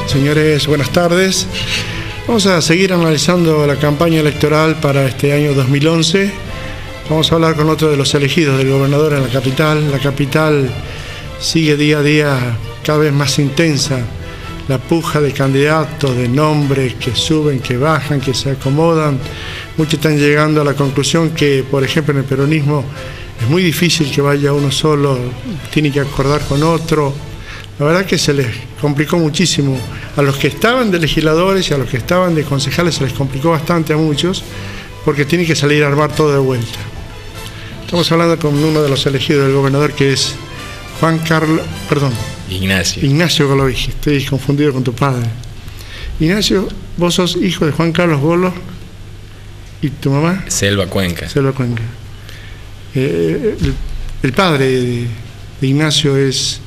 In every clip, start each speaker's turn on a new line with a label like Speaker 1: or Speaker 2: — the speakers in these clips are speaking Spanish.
Speaker 1: Señores, buenas tardes. Vamos a seguir analizando la campaña electoral para este año 2011. Vamos a hablar con otro de los elegidos del gobernador en la capital. La capital sigue día a día cada vez más intensa. La puja de candidatos, de nombres que suben, que bajan, que se acomodan. Muchos están llegando a la conclusión que, por ejemplo, en el peronismo es muy difícil que vaya uno solo, tiene que acordar con otro. La verdad que se les complicó muchísimo. A los que estaban de legisladores y a los que estaban de concejales se les complicó bastante a muchos, porque tienen que salir a armar todo de vuelta. Estamos hablando con uno de los elegidos del gobernador, que es Ignacio Golovich. Estoy confundido con tu padre. Ignacio, vos sos hijo de Juan Carlos Golos. ¿Y tu mamá?
Speaker 2: Selva Cuenca.
Speaker 1: Selva Cuenca. El padre de Ignacio es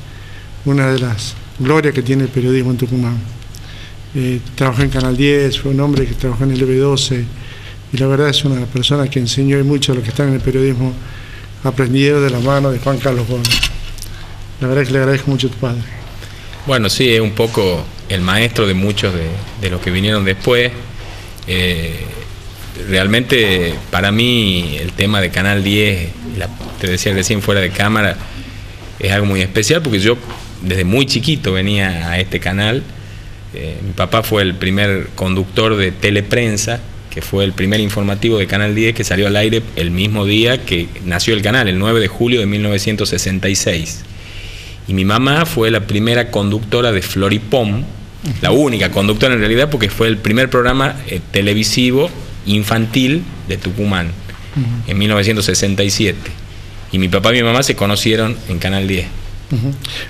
Speaker 1: una de las glorias que tiene el periodismo en Tucumán. Trabajó en Canal 10, fue un hombre que trabajó en el LB12, y la verdad es una persona que enseñó mucho a los que están en el periodismo, aprendieron de la mano de Juan Carlos Golos. La verdad es que le agradezco mucho a tu padre.
Speaker 2: Bueno, sí, es un poco el maestro de muchos de los que vinieron después. Realmente, para mí, el tema de Canal 10, te decía recién fuera de cámara, es algo muy especial, porque yo desde muy chiquito venía a este canal. Mi papá fue el primer conductor de Teleprensa, que fue el primer informativo de Canal 10 que salió al aire el mismo día que nació el canal, el 9 de julio de 1966. Y mi mamá fue la primera conductora de Floripom, la única conductora en realidad, porque fue el primer programa televisivo infantil de Tucumán, en 1967. Y mi papá y mi mamá se conocieron en Canal 10.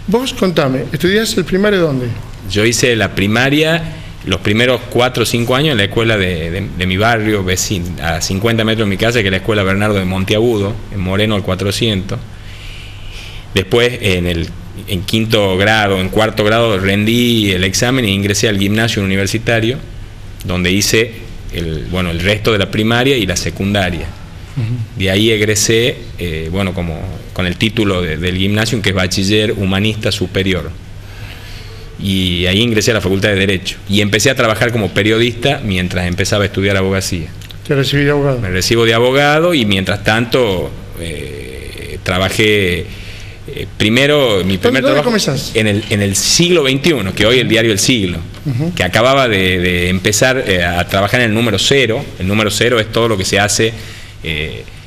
Speaker 1: Vos contame, ¿estudiaste el primario dónde?
Speaker 2: Yo hice la primaria, los primeros 4 o 5 años en la escuela de mi barrio, vecino, a 50 metros de mi casa, que es la escuela Bernardo de Monteagudo, en Moreno al 400. Después, en quinto grado, en cuarto grado, rendí el examen e ingresé al gimnasio universitario, donde hice el resto de la primaria y la secundaria. De ahí egresé, con el título del gimnasio, que es bachiller humanista superior. Y ahí ingresé a la Facultad de Derecho. Y empecé a trabajar como periodista mientras empezaba a estudiar abogacía.
Speaker 1: ¿Te recibí de abogado?
Speaker 2: Me recibo de abogado y mientras tanto trabajé primero, mi primer trabajo en el Siglo XXI, que hoy es el diario El Siglo, que acababa de empezar a trabajar en el número 0. El número 0 es todo lo que se hace,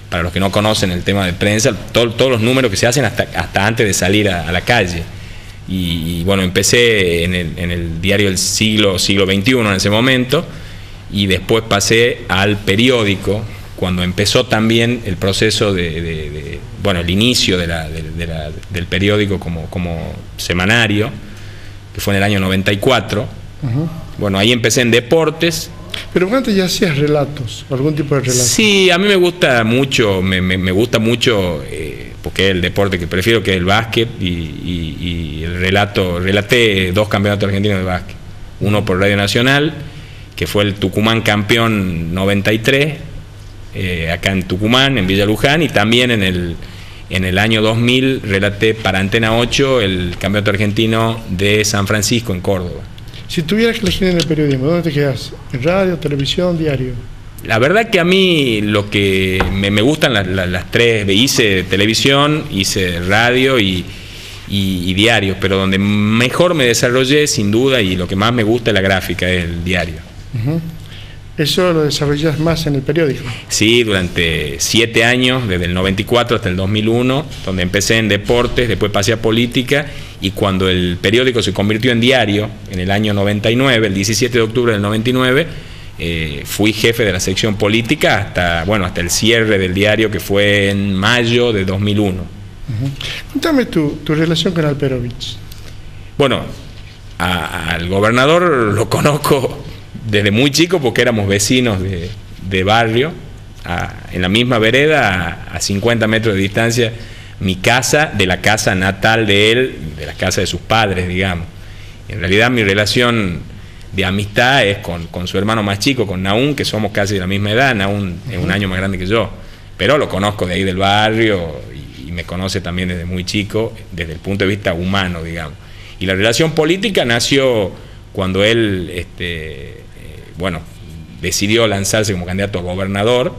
Speaker 2: para los que no conocen el tema de prensa, todos los números que se hacen hasta antes de salir a la calle. Y bueno, empecé en el diario El Siglo, Siglo XXI en ese momento, y después pasé al periódico, cuando empezó también el proceso el inicio del periódico como semanario, que fue en el año 94. Bueno, ahí empecé en deportes.
Speaker 1: Pero antes ya hacías relatos, algún tipo de relatos.
Speaker 2: Sí, a mí me gusta mucho, me gusta mucho, porque es el deporte que prefiero, que es el básquet, y el relaté 2 campeonatos argentinos de básquet. Uno por Radio Nacional, que fue el Tucumán campeón 93, acá en Tucumán, en Villa Luján, y también en el año 2000 relaté para Antena 8 el campeonato argentino de San Francisco, en Córdoba.
Speaker 1: Si tuvieras que elegir en el periodismo, ¿dónde te quedas? ¿En radio, televisión, diario?
Speaker 2: La verdad que a mí lo que me gustan las tres, hice televisión, hice radio y diario, pero donde mejor me desarrollé, sin duda, y lo que más me gusta es la gráfica, es el diario.
Speaker 1: ¿Eso lo desarrollas más en el periódico?
Speaker 2: Sí, durante 7 años, desde el 94 hasta el 2001, donde empecé en deportes, después pasé a política, y cuando el periódico se convirtió en diario, en el año 99, el 17 de octubre del 99, fui jefe de la sección política hasta el cierre del diario, que fue en mayo de 2001.
Speaker 1: Cuéntame tu relación con Alperovich.
Speaker 2: Bueno, al gobernador lo conozco desde muy chico, porque éramos vecinos de barrio, en la misma vereda, a 50 metros de distancia, mi casa de la casa natal de él, de la casa de sus padres, digamos. En realidad mi relación de amistad es con su hermano más chico, con Naún, que somos casi de la misma edad. Naún es un año más grande que yo, pero lo conozco de ahí del barrio y me conoce también desde muy chico, desde el punto de vista humano, digamos. Y la relación política nació cuando él, bueno, decidió lanzarse como candidato a gobernador,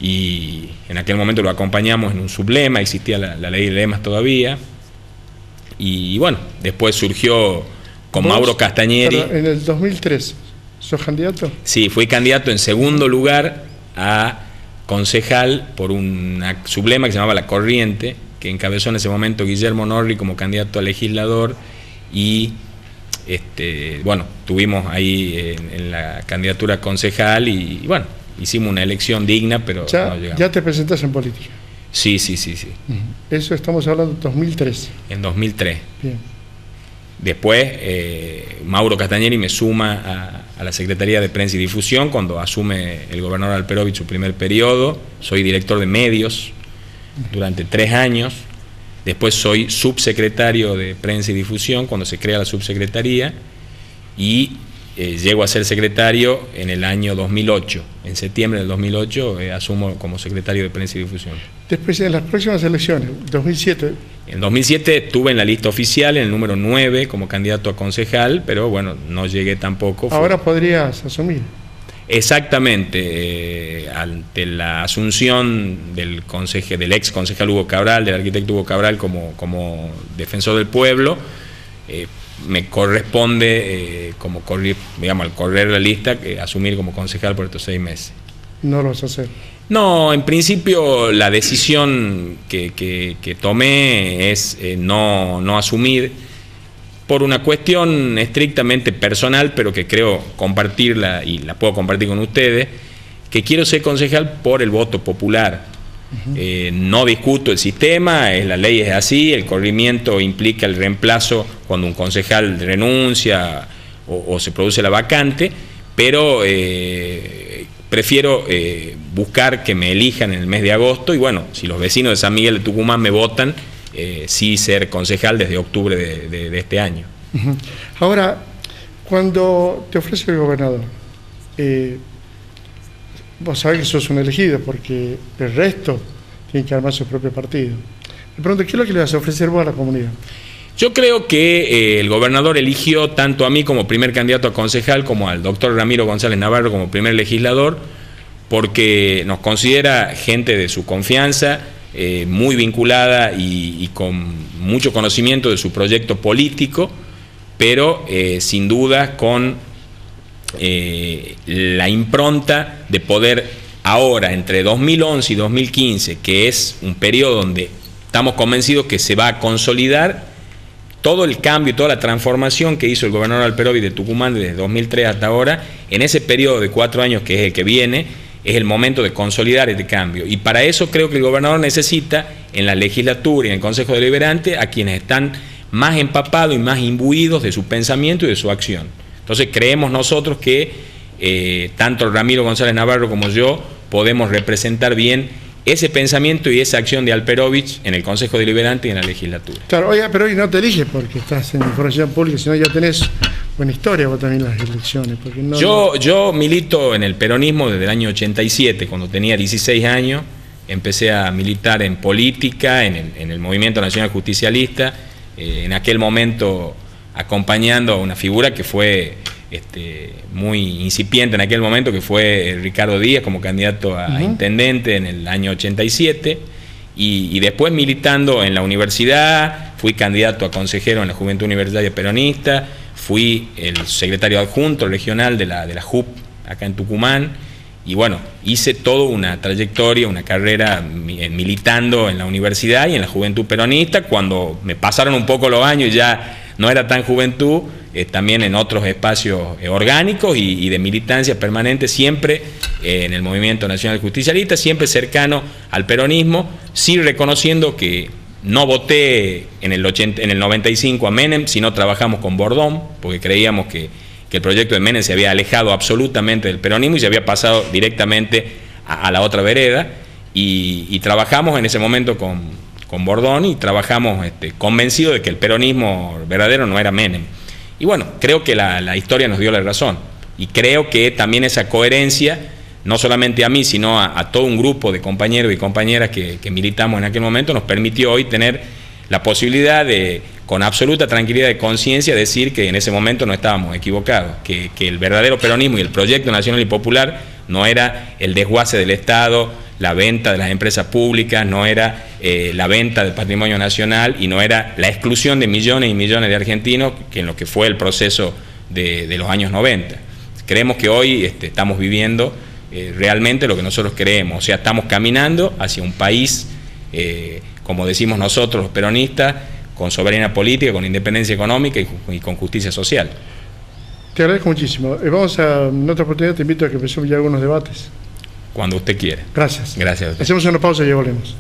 Speaker 2: y en aquel momento lo acompañamos en un sublema, existía la ley de lemas todavía, y bueno, después surgió con Mauro Castañeri.
Speaker 1: Pero en el 2003, ¿sos candidato?
Speaker 2: Sí, fui candidato en segundo lugar a concejal por una sublema que se llamaba La Corriente, que encabezó en ese momento Guillermo Norri como candidato a legislador, y bueno, tuvimos ahí en la candidatura concejal y bueno, hicimos una elección digna, pero no llegamos.
Speaker 1: ¿Ya te presentás en política?
Speaker 2: Sí.
Speaker 1: Eso estamos hablando de 2003.
Speaker 2: En 2003.
Speaker 1: Bien.
Speaker 2: Después, Mauro Castañeri me suma a la Secretaría de Prensa y Difusión cuando asume el gobernador Alperovich su primer periodo. Soy director de medios durante 3 años. Después soy subsecretario de Prensa y Difusión cuando se crea la subsecretaría, y llego a ser secretario en el año 2008. En septiembre del 2008 asumo como secretario de Prensa y Difusión.
Speaker 1: Después, en las próximas elecciones, 2007...
Speaker 2: En 2007 estuve en la lista oficial, en el número 9, como candidato a concejal, pero bueno, no llegué tampoco.
Speaker 1: Ahora podrías asumir.
Speaker 2: Exactamente, ante la asunción del ex concejal Hugo Cabral, del arquitecto Hugo Cabral como defensor del pueblo, me corresponde, digamos, al correr la lista, asumir como concejal por estos 6 meses.
Speaker 1: ¿No lo vas a hacer?
Speaker 2: No, en principio la decisión que tomé es no asumir, por una cuestión estrictamente personal, pero que creo compartirla y la puedo compartir con ustedes, que quiero ser concejal por el voto popular. No discuto el sistema, la ley es así, el corrimiento implica el reemplazo cuando un concejal renuncia o se produce la vacante, pero prefiero buscar que me elijan en el mes de agosto, y bueno, si los vecinos de San Miguel de Tucumán me votan, sí ser concejal desde octubre de este año.
Speaker 1: Ahora, cuando te ofrece el gobernador, vos sabés que sos un elegido, porque el resto tiene que armar su propio partido. Me pregunto, ¿qué es lo que le vas a ofrecer vos a la comunidad?
Speaker 2: Yo creo que el gobernador eligió tanto a mí como primer candidato a concejal, como al doctor Ramiro González Navarro como primer legislador, porque nos considera gente de su confianza, muy vinculada y con mucho conocimiento de su proyecto político, pero sin duda con la impronta de poder ahora, entre 2011 y 2015, que es un periodo donde estamos convencidos que se va a consolidar todo el cambio y toda la transformación que hizo el gobernador Alperovich de Tucumán desde 2003 hasta ahora. En ese periodo de 4 años, que es el que viene, es el momento de consolidar este cambio, y para eso creo que el gobernador necesita en la legislatura y en el Consejo Deliberante a quienes están más empapados y más imbuidos de su pensamiento y de su acción. Entonces creemos nosotros que tanto Ramiro González Navarro como yo podemos representar bien ese pensamiento y esa acción de Alperovich en el Consejo Deliberante y en la legislatura.
Speaker 1: Claro, oiga, pero hoy no te eliges porque estás en información pública, sino ya tenés buena historia vos también las elecciones. Porque
Speaker 2: yo milito en el peronismo desde el año 87, cuando tenía 16 años, empecé a militar en política, en el Movimiento Nacional Justicialista, en aquel momento acompañando a una figura que fue muy incipiente en aquel momento, que fue Ricardo Díaz como candidato a intendente en el año 87, y después militando en la universidad, fui candidato a consejero en la Juventud Universitaria Peronista, fui el secretario adjunto regional de la JUP acá en Tucumán, y bueno, hice toda una trayectoria, una carrera militando en la universidad y en la Juventud Peronista. Cuando me pasaron un poco los años y ya no era tan juventud, también en otros espacios orgánicos y de militancia permanente, siempre en el Movimiento Nacional Justicialista, siempre cercano al peronismo, sí reconociendo que no voté en el 95 a Menem, sino trabajamos con Bordón, porque creíamos que el proyecto de Menem se había alejado absolutamente del peronismo y se había pasado directamente a la otra vereda, y trabajamos en ese momento con Bordón, y trabajamos convencidos de que el peronismo verdadero no era Menem. Y bueno, creo que la historia nos dio la razón. Y creo que también esa coherencia, no solamente a mí, sino a todo un grupo de compañeros y compañeras que militamos en aquel momento, nos permitió hoy tener la posibilidad de, con absoluta tranquilidad de conciencia, decir que en ese momento no estábamos equivocados, que el verdadero peronismo y el proyecto nacional y popular no era el desguace del Estado, la venta de las empresas públicas, no era la venta del patrimonio nacional y no era la exclusión de millones y millones de argentinos, que en lo que fue el proceso de los años 90. Creemos que hoy estamos viviendo realmente lo que nosotros creemos, o sea, estamos caminando hacia un país, como decimos nosotros los peronistas, con soberanía política, con independencia económica y con justicia social.
Speaker 1: Te agradezco muchísimo. En otra oportunidad te invito a que empecemos ya algunos debates.
Speaker 2: Cuando usted quiera.
Speaker 1: Gracias.
Speaker 2: Gracias a usted.
Speaker 1: Hacemos una pausa y ya volvemos.